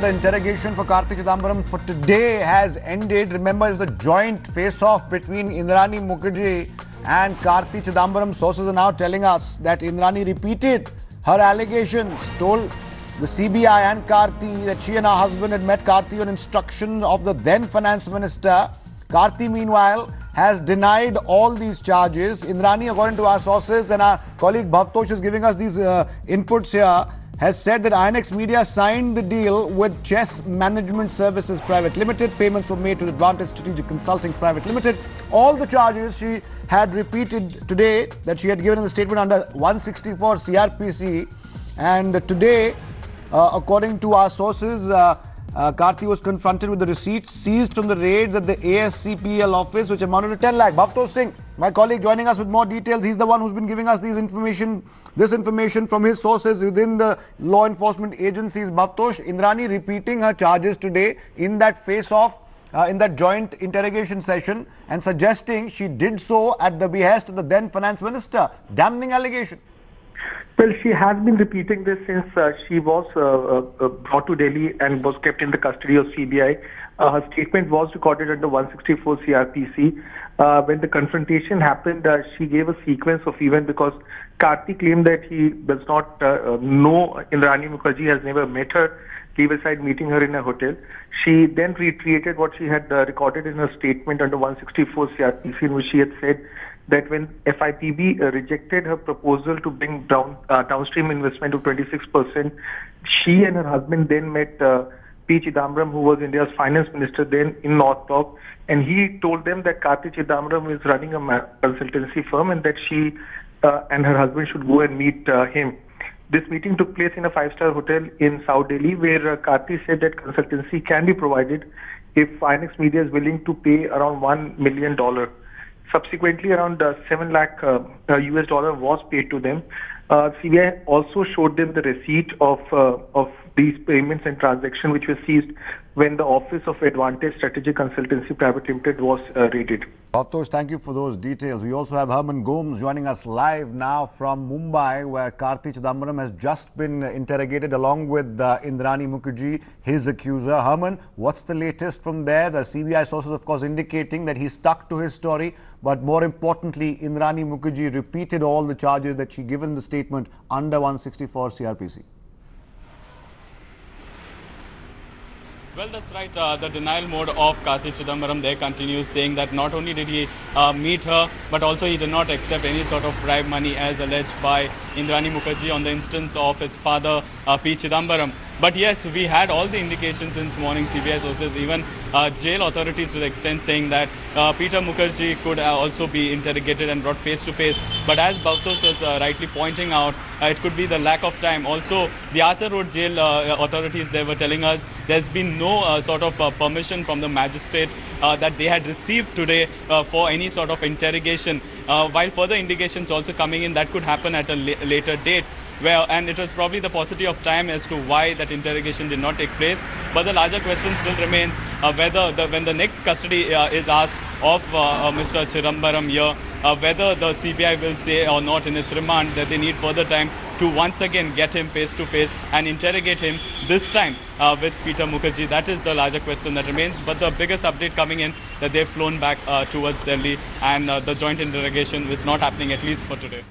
The interrogation for Karti Chidambaram for today has ended. Remember, it was a joint face-off between Indrani Mukherjee and Karti Chidambaram. Sources are now telling us that Indrani repeated her allegations, told the CBI and Karti that she and her husband had met Karti on instruction of the then finance minister. Karti, meanwhile, has denied all these charges. Indrani, according to our sources, and our colleague Bhavtosh is giving us these inputs here, has said that INX Media signed the deal with Chess Management Services Private Limited. Payments were made to Advantage Strategic Consulting Private Limited. All the charges she had repeated today that she had given in the statement under 164 CRPC. And today, according to our sources, Karti was confronted with the receipts seized from the raids at the ASCPL office, which amounted to 10 lakh. Bhavtosh Singh, my colleague, joining us with more details. He's the one who's been giving us this information from his sources within the law enforcement agencies. Bhavtosh, Indrani repeating her charges today in that face-off, in that joint interrogation session, and suggesting she did so at the behest of the then finance minister. Damning allegation. Well, she has been repeating this since she was brought to Delhi and was kept in the custody of CBI. Her statement was recorded under 164 CRPC. When the confrontation happened, she gave a sequence of events because Karti claimed that he does not know Indrani Mukherjee, has never met her, leave aside meeting her in a hotel. She then reiterated what she had recorded in her statement under 164 CRPC, in which she had said that when FIPB rejected her proposal to bring down downstream investment to 26%, she and her husband then met P. Chidambaram, who was India's finance minister then in North Block, and he told them that Karti Chidambaram is running a consultancy firm and that she and her husband should go and meet him. This meeting took place in a five-star hotel in South Delhi, where Karti said that consultancy can be provided if INX Media is willing to pay around $1 million. Subsequently, around 7 lakh US dollar was paid to them. CBI also showed them the receipt of these payments and transactions, which were seized when the office of Advantage Strategic Consultancy Private Limited was raided. Bhavtosh, thank you for those details. We also have Herman Gomes joining us live now from Mumbai, where Karti Chidambaram has just been interrogated along with Indrani Mukherjee, his accuser. Herman, what's the latest from there? The CBI sources, of course, indicating that he stuck to his story, but more importantly, Indrani Mukherjee repeated all the charges that she given in the statement under 164 CRPC. Well, that's right. The denial mode of Karti Chidambaram there continues, saying that not only did he meet her, but also he did not accept any sort of bribe money as alleged by Indrani Mukherjee on the instance of his father, P. Chidambaram. But yes, we had all the indications since morning, CBI sources, even jail authorities to the extent saying that Peter Mukherjee could also be interrogated and brought face to face. But as Bhavtosh was rightly pointing out, it could be the lack of time. Also, the Arthur Road jail authorities, they were telling us there's been no sort of permission from the magistrate that they had received today for any sort of interrogation. While further indications also coming in, that could happen at a later date. And it was probably the paucity of time as to why that interrogation did not take place. But the larger question still remains whether when the next custody is asked of Mr. Chidambaram here, whether the CBI will say or not in its remand that they need further time to once again get him face to face and interrogate him, this time with Peter Mukherjee. That is the larger question that remains. But the biggest update coming in that they've flown back towards Delhi, and the joint interrogation is not happening, at least for today.